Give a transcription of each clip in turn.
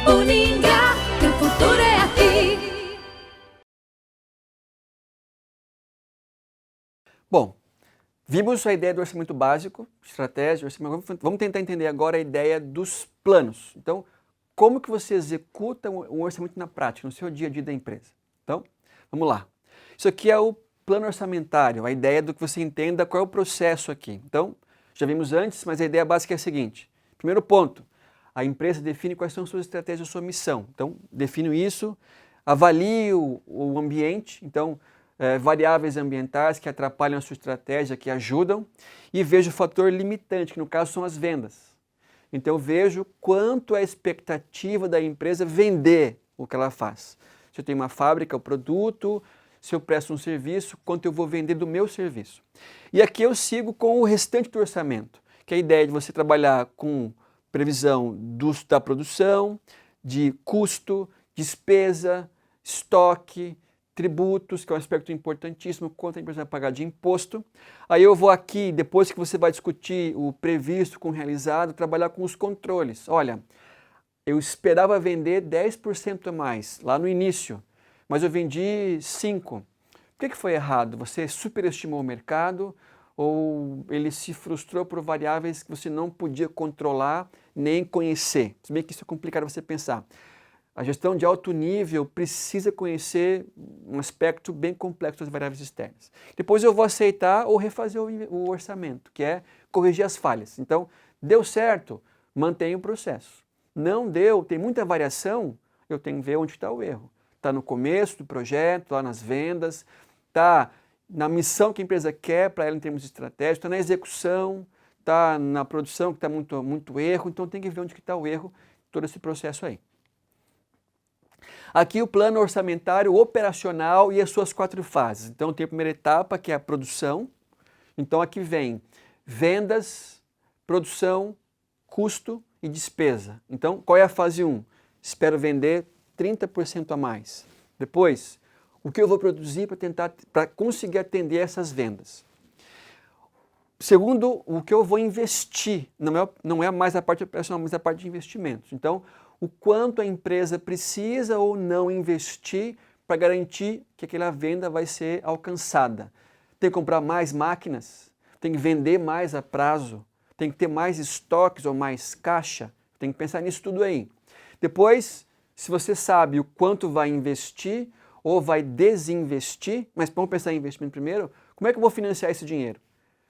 Uningá, que o futuro é aqui. Bom, vimos a ideia do orçamento básico, estratégia, orçamento. Vamos tentar entender agora a ideia dos planos. Então, como que você executa um orçamento na prática, no seu dia a dia da empresa? Então, vamos lá. Isso aqui é o plano orçamentário, a ideia do que você entenda qual é o processo aqui. Então, já vimos antes, mas a ideia básica é a seguinte. Primeiro ponto, a empresa define quais são suas estratégias, sua missão. Então, defino isso, avalio o ambiente, então, variáveis ambientais que atrapalham a sua estratégia, que ajudam, e vejo o fator limitante, que no caso são as vendas. Então eu vejo quanto é a expectativa da empresa vender o que ela faz. Se eu tenho uma fábrica, o produto, se eu presto um serviço, quanto eu vou vender do meu serviço. E aqui eu sigo com o restante do orçamento, que é a ideia de você trabalhar com previsão da produção, de custo, despesa, estoque, tributos, que é um aspecto importantíssimo, quanto a empresa vai pagar de imposto. Aí eu vou aqui, depois que você vai discutir o previsto com o realizado, trabalhar com os controles. Olha, eu esperava vender 10% a mais lá no início, mas eu vendi 5%. Por que foi errado? Você superestimou o mercado ou ele se frustrou por variáveis que você não podia controlar nem conhecer? Se bem que isso é complicado você pensar. A gestão de alto nível precisa conhecer um aspecto bem complexo das variáveis externas. Depois eu vou aceitar ou refazer o orçamento, que é corrigir as falhas. Então, deu certo, mantenha o processo. Não deu, tem muita variação, eu tenho que ver onde está o erro. Está no começo do projeto, lá nas vendas, está na missão que a empresa quer para ela em termos de estratégia, está na execução, está na produção que está muito erro, então tem que ver onde está o erro, todo esse processo aí. Aqui o plano orçamentário operacional e as suas 4 fases. Então tem a primeira etapa, que é a produção. Então aqui vem vendas, produção, custo e despesa. Então qual é a fase 1? Espero vender 30% a mais. Depois, o que eu vou produzir para conseguir atender essas vendas? Segundo, o que eu vou investir, não é mais a parte operacional, mas a parte de investimentos. Então, o quanto a empresa precisa ou não investir para garantir que aquela venda vai ser alcançada. Tem que comprar mais máquinas, tem que vender mais a prazo, tem que ter mais estoques ou mais caixa, tem que pensar nisso tudo aí. Depois, se você sabe o quanto vai investir ou vai desinvestir, mas vamos pensar em investimento primeiro, como é que eu vou financiar esse dinheiro?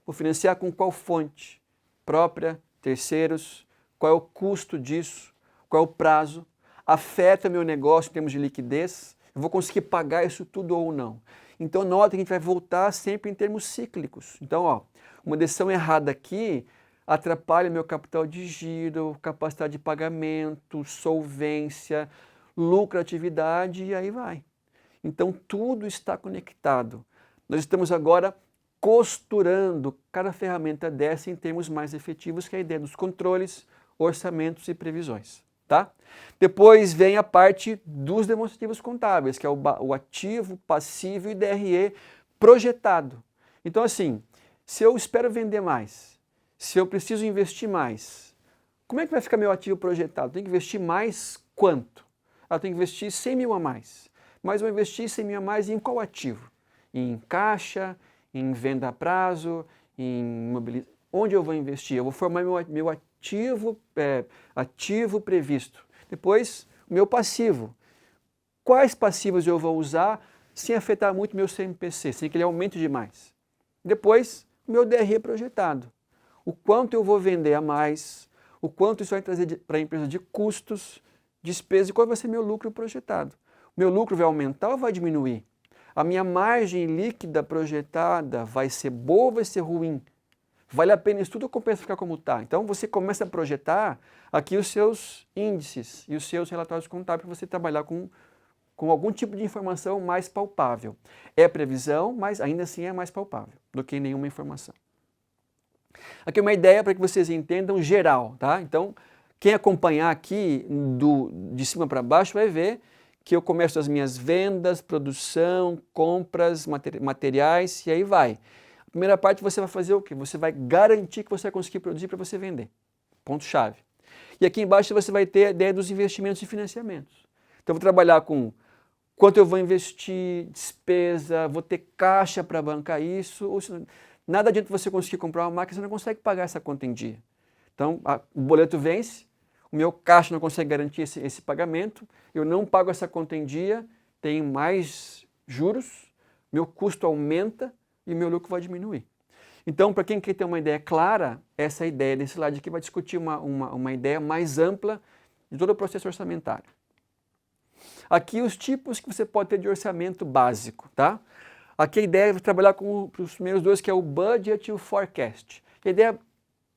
Vou financiar com qual fonte? Própria, terceiros, qual é o custo disso? Qual é o prazo? Afeta meu negócio em termos de liquidez? Eu vou conseguir pagar isso tudo ou não? Então, nota que a gente vai voltar sempre em termos cíclicos. Então, uma decisão errada aqui atrapalha meu capital de giro, capacidade de pagamento, solvência, lucratividade e aí vai. Então, tudo está conectado. Nós estamos agora costurando cada ferramenta dessa em termos mais efetivos, que é a ideia dos controles, orçamentos e previsões. Tá? Depois vem a parte dos demonstrativos contábeis, que é o ativo, passivo e DRE projetado. Então assim, se eu espero vender mais, se eu preciso investir mais, como é que vai ficar meu ativo projetado? Tem que investir mais quanto? Eu tenho que investir 100 mil a mais. Mas eu vou investir 100 mil a mais em qual ativo? Em caixa, em venda a prazo, em imobiliário. Onde eu vou investir? Eu vou formar meu ativo previsto. Depois, o meu passivo. Quais passivos eu vou usar sem afetar muito meu CMPC, sem que ele aumente demais? Depois, o meu DRE projetado. O quanto eu vou vender a mais, o quanto isso vai trazer para a empresa de custos, despesas e qual vai ser meu lucro projetado. O meu lucro vai aumentar ou vai diminuir? A minha margem líquida projetada vai ser boa ou vai ser ruim? Vale a pena isso tudo ou compensa ficar como está? Então você começa a projetar aqui os seus índices e os seus relatórios contábeis para você trabalhar com algum tipo de informação mais palpável. É previsão, mas ainda assim é mais palpável do que nenhuma informação. Aqui é uma ideia para que vocês entendam geral, tá? Então, quem acompanhar aqui de cima para baixo vai ver que eu começo as minhas vendas, produção, compras, materiais e aí vai. A primeira parte você vai fazer o quê? Você vai garantir que você vai conseguir produzir para você vender. Ponto-chave. E aqui embaixo você vai ter a ideia dos investimentos e financiamentos. Então, eu vou trabalhar com quanto eu vou investir, despesa, vou ter caixa para bancar isso. Ou seja, nada adianta você conseguir comprar uma máquina, você não consegue pagar essa conta em dia. Então, o boleto vence, o meu caixa não consegue garantir esse pagamento, eu não pago essa conta em dia, tenho mais juros, meu custo aumenta e o meu lucro vai diminuir. Então, para quem quer ter uma ideia clara, essa ideia desse lado aqui vai discutir uma ideia mais ampla de todo o processo orçamentário. Aqui os tipos que você pode ter de orçamento básico, tá? Aqui a ideia é trabalhar com os primeiros dois, que é o budget e o forecast. A ideia,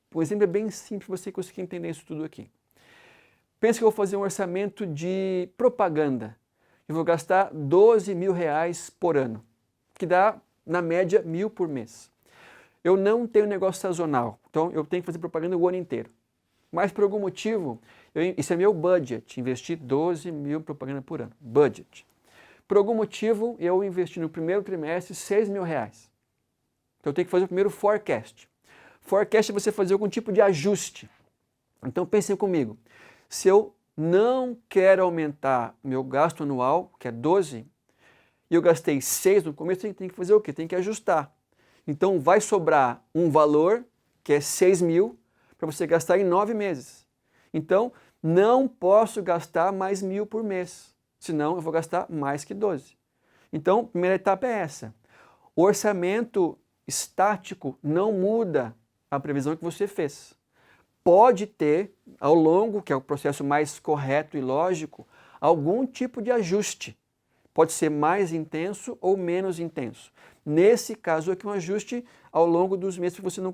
por exemplo, é bem simples para você conseguir entender isso tudo aqui. Pensa que eu vou fazer um orçamento de propaganda. Eu vou gastar 12 mil reais por ano, que dá, na média, 1.000 por mês. Eu não tenho negócio sazonal, então eu tenho que fazer propaganda o ano inteiro. Mas por algum motivo, isso é meu budget, investir 12 mil propaganda por ano, budget. Por algum motivo, eu investi no primeiro trimestre 6 mil reais. Então eu tenho que fazer o primeiro forecast. Forecast é você fazer algum tipo de ajuste. Então pensem comigo, se eu não quero aumentar meu gasto anual, que é 12, e eu gastei 6 no começo, eu tenho que fazer o quê? Tem que ajustar. Então vai sobrar um valor, que é 6 mil, para você gastar em 9 meses. Então, não posso gastar mais 1.000 por mês, senão eu vou gastar mais que 12. Então, a primeira etapa é essa. O orçamento estático não muda a previsão que você fez. Pode ter, ao longo, que é o processo mais correto e lógico, algum tipo de ajuste. Pode ser mais intenso ou menos intenso. Nesse caso aqui, um ajuste ao longo dos meses, que você não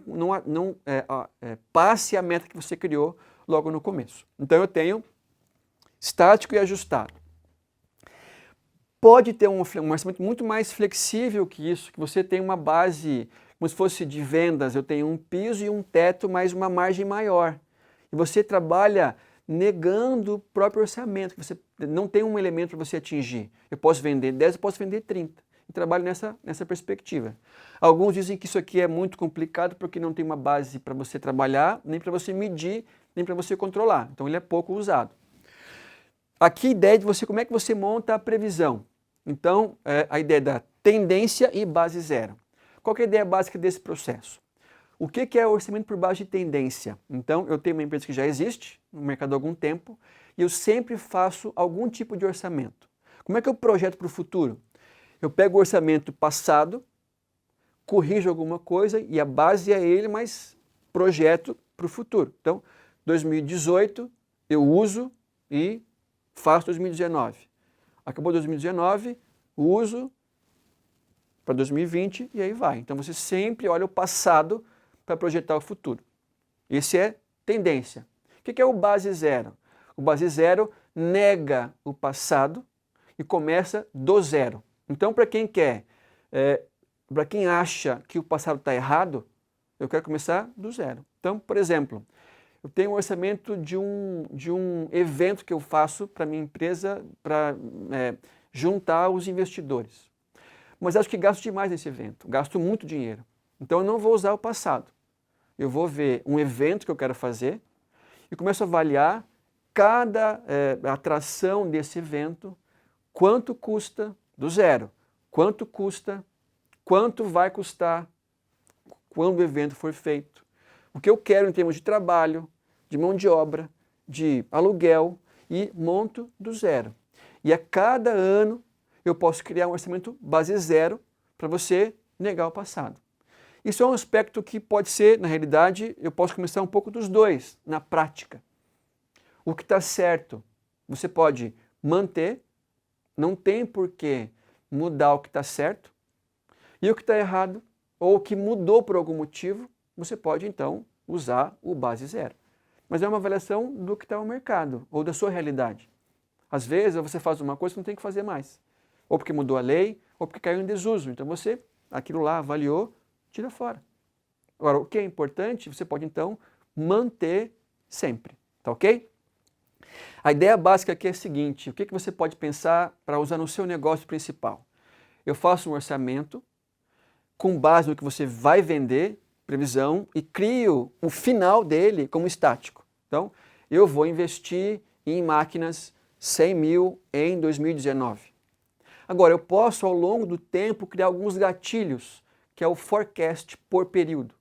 passe a meta que você criou logo no começo. Então eu tenho estático e ajustado. Pode ter um orçamento muito mais flexível que isso, que você tem uma base, como se fosse de vendas, eu tenho um piso e um teto, mais uma margem maior. E você trabalha negando o próprio orçamento, que você não tem um elemento para você atingir. Eu posso vender 10, eu posso vender 30. E trabalho nessa perspectiva. Alguns dizem que isso aqui é muito complicado porque não tem uma base para você trabalhar, nem para você medir, nem para você controlar. Então ele é pouco usado. Aqui a ideia de você, como é que você monta a previsão. Então, a ideia da tendência e base zero. Qual que é a ideia básica desse processo? O que é o orçamento por base de tendência? Então, eu tenho uma empresa que já existe no mercado há algum tempo e eu sempre faço algum tipo de orçamento. Como é que eu projeto para o futuro? Eu pego o orçamento passado, corrijo alguma coisa e a base é ele, mas projeto para o futuro. Então, 2018 eu uso e faço 2019. Acabou 2019, uso para 2020 e aí vai. Então você sempre olha o passado para projetar o futuro. Esse é tendência. O que é o base zero? O base zero nega o passado e começa do zero. Então, para quem para quem acha que o passado está errado, eu quero começar do zero. Então, por exemplo, eu tenho um orçamento de um evento que eu faço para minha empresa para juntar os investidores. Mas acho que gasto demais nesse evento, gasto muito dinheiro. Então, eu não vou usar o passado. Eu vou ver um evento que eu quero fazer e começo a avaliar cada atração desse evento, quanto custa do zero, quanto custa, quanto vai custar quando o evento for feito, o que eu quero em termos de trabalho, de mão de obra, de aluguel e monto do zero. E a cada ano eu posso criar um orçamento base zero para você negar o passado. Isso é um aspecto que pode ser, na realidade, eu posso começar um pouco dos dois, na prática. O que está certo, você pode manter, não tem por que mudar o que está certo, e o que está errado, ou o que mudou por algum motivo, você pode então usar o base zero. Mas é uma avaliação do que está no mercado, ou da sua realidade. Às vezes você faz uma coisa que não tem que fazer mais, ou porque mudou a lei, ou porque caiu em desuso. Então você, aquilo lá, avaliou, tira fora. Agora, o que é importante, você pode então manter sempre, tá ok? A ideia básica aqui é a seguinte, o que você pode pensar para usar no seu negócio principal? Eu faço um orçamento com base no que você vai vender, previsão, e crio o final dele como estático. Então, eu vou investir em máquinas 100 mil em 2019. Agora, eu posso, ao longo do tempo, criar alguns gatilhos, que é o forecast por período.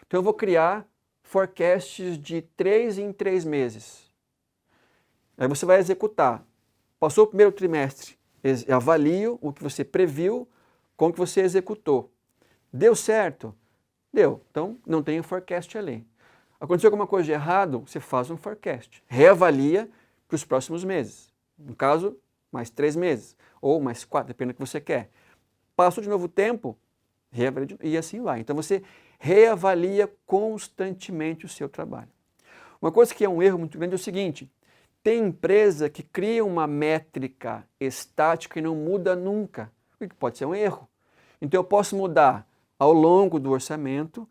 Então, eu vou criar forecasts de 3 em 3 meses. Aí você vai executar. Passou o primeiro trimestre, avalio o que você previu com o que você executou. Deu certo? Deu. Então, não tem o forecast ali. Aconteceu alguma coisa de errado? Você faz um forecast. Reavalia para os próximos meses. No caso, mais 3 meses. Ou mais 4, depende do que você quer. Passou de novo o tempo, reavalia e assim vai. Então, você reavalia constantemente o seu trabalho. Uma coisa que é um erro muito grande é o seguinte: tem empresa que cria uma métrica estática e não muda nunca, o que pode ser um erro. Então eu posso mudar ao longo do orçamento,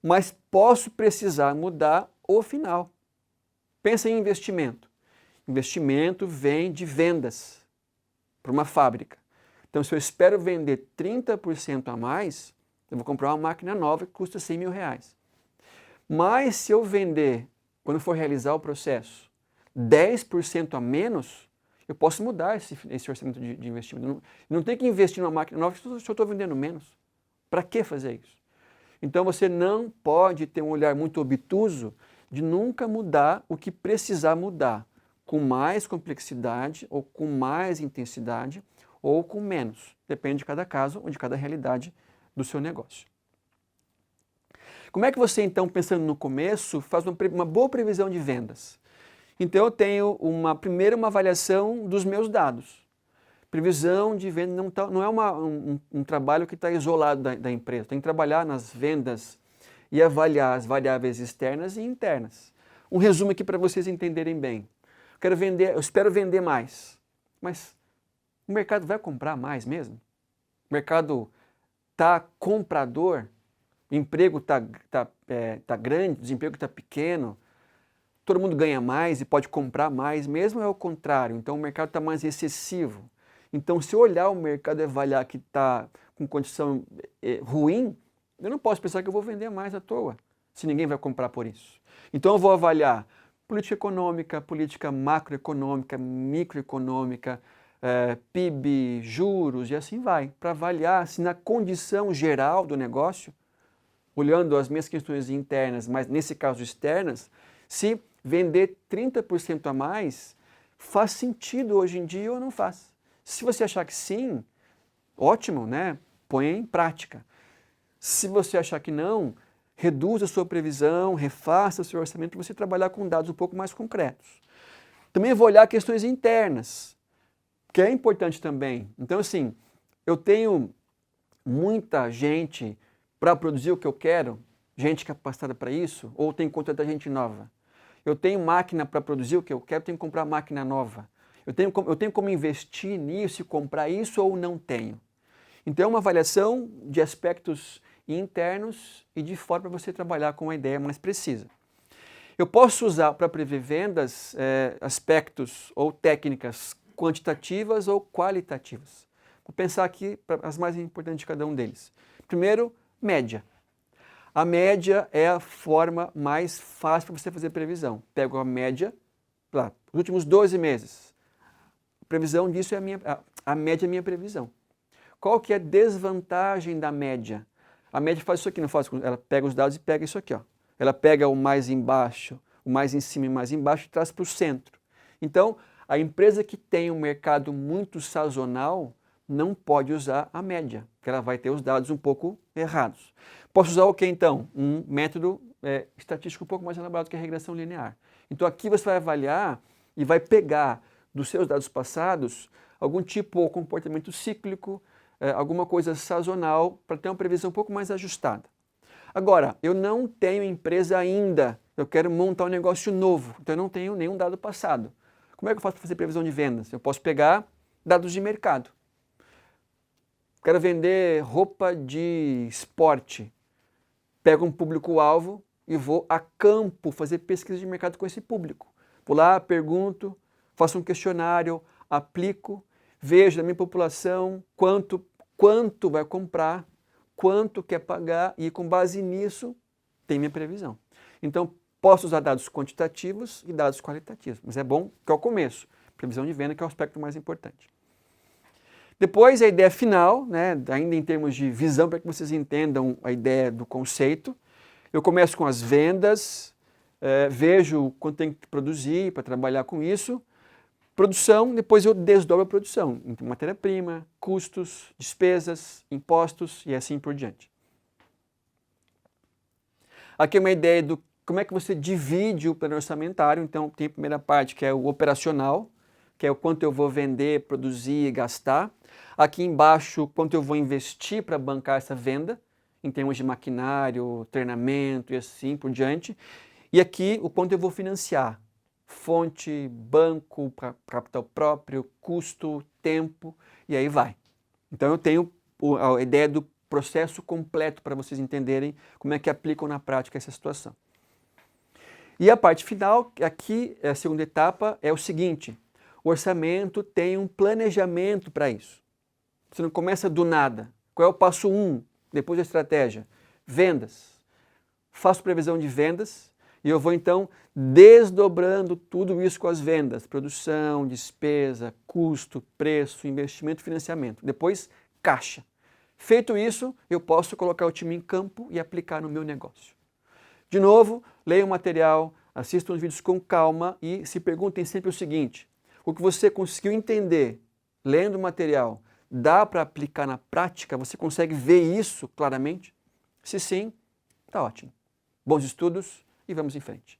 mas posso precisar mudar o final. Pensa em investimento. Investimento vem de vendas para uma fábrica. Então se eu espero vender 30% a mais, eu vou comprar uma máquina nova que custa 100 mil reais. Mas se eu vender, quando for realizar o processo, 10% a menos, eu posso mudar esse orçamento de investimento. Não tem que investir numa máquina nova se eu estou vendendo menos. Para que fazer isso? Então você não pode ter um olhar muito obtuso de nunca mudar o que precisar mudar, com mais complexidade, ou com mais intensidade, ou com menos. Depende de cada caso ou de cada realidade do seu negócio. Como é que você, então, pensando no começo, faz uma boa previsão de vendas? Então eu tenho primeiro uma avaliação dos meus dados. Previsão de venda não é um trabalho que está isolado da empresa. Tem que trabalhar nas vendas e avaliar as variáveis externas e internas. Um resumo aqui para vocês entenderem bem. Eu espero vender mais, mas o mercado vai comprar mais mesmo? O mercado está comprador? O emprego tá grande, o desemprego está pequeno? Todo mundo ganha mais e pode comprar mais, mesmo é o contrário. Então o mercado está mais excessivo. Então se eu olhar o mercado e avaliar que está com condição ruim, eu não posso pensar que eu vou vender mais à toa, se ninguém vai comprar por isso. Então eu vou avaliar política econômica, política macroeconômica, microeconômica, PIB, juros e assim vai, para avaliar se na condição geral do negócio, olhando as minhas questões internas, mas nesse caso externas, se vender 30% a mais faz sentido hoje em dia ou não faz. Se você achar que sim, ótimo, né? Põe em prática. Se você achar que não, reduza a sua previsão, refaça o seu orçamento para você trabalhar com dados um pouco mais concretos. Também vou olhar questões internas, que é importante também. Então, assim, eu tenho muita gente para produzir o que eu quero, gente capacitada para isso, ou tenho que contratar gente nova? Eu tenho máquina para produzir o que eu quero, tenho que comprar máquina nova. Eu tenho como investir nisso e comprar isso ou não tenho? Então é uma avaliação de aspectos internos e de fora para você trabalhar com uma ideia mais precisa. Eu posso usar para prever vendas aspectos ou técnicas quantitativas ou qualitativas. Vou pensar aqui as mais importantes de cada um deles. Primeiro, média. A média é a forma mais fácil para você fazer previsão. Pego a média, lá, os últimos 12 meses. A previsão disso é a média é a minha previsão. Qual que é a desvantagem da média? A média faz isso aqui, não faz? Ela pega os dados e pega isso aqui, ó. Ela pega o mais embaixo, o mais em cima e o mais embaixo e traz para o centro. Então, a empresa que tem um mercado muito sazonal não pode usar a média, porque ela vai ter os dados um pouco errados. Posso usar o que então? Um método estatístico um pouco mais elaborado que a regressão linear. Então aqui você vai avaliar e vai pegar dos seus dados passados algum tipo de comportamento cíclico, alguma coisa sazonal, para ter uma previsão um pouco mais ajustada. Agora, eu não tenho empresa ainda, eu quero montar um negócio novo, então eu não tenho nenhum dado passado. Como é que eu faço para fazer previsão de vendas? Eu posso pegar dados de mercado. Quero vender roupa de esporte. Pego um público-alvo e vou a campo fazer pesquisa de mercado com esse público. Vou lá, pergunto, faço um questionário, aplico, vejo da minha população quanto vai comprar, quanto quer pagar e com base nisso tem minha previsão. Então, Posso usar dados quantitativos e dados qualitativos, mas é bom que é o começo. Previsão de venda que é o aspecto mais importante. Depois, a ideia final, né, ainda em termos de visão, para que vocês entendam a ideia do conceito. Eu começo com as vendas, vejo quanto tem que produzir para trabalhar com isso. Produção, depois eu desdobro a produção em matéria-prima, custos, despesas, impostos e assim por diante. Aqui é uma ideia do como é que você divide o plano orçamentário. Então, tem a primeira parte que é o operacional, que é o quanto eu vou vender, produzir e gastar. Aqui embaixo, quanto eu vou investir para bancar essa venda, em termos de maquinário, treinamento e assim por diante. E aqui, o quanto eu vou financiar. Fonte, banco, capital próprio, custo, tempo, e aí vai. Então, eu tenho a ideia do processo completo para vocês entenderem como é que aplicam na prática essa situação. E a parte final, aqui, a segunda etapa, é o seguinte: o orçamento tem um planejamento para isso. Você não começa do nada. Qual é o passo 1, depois da estratégia? Vendas. Faço previsão de vendas e eu vou então desdobrando tudo isso com as vendas. Produção, despesa, custo, preço, investimento e financiamento. Depois, caixa. Feito isso, eu posso colocar o time em campo e aplicar no meu negócio. De novo, leiam o material, assistam os vídeos com calma e se perguntem sempre o seguinte: o que você conseguiu entender lendo o material, dá para aplicar na prática? Você consegue ver isso claramente? Se sim, está ótimo. Bons estudos e vamos em frente.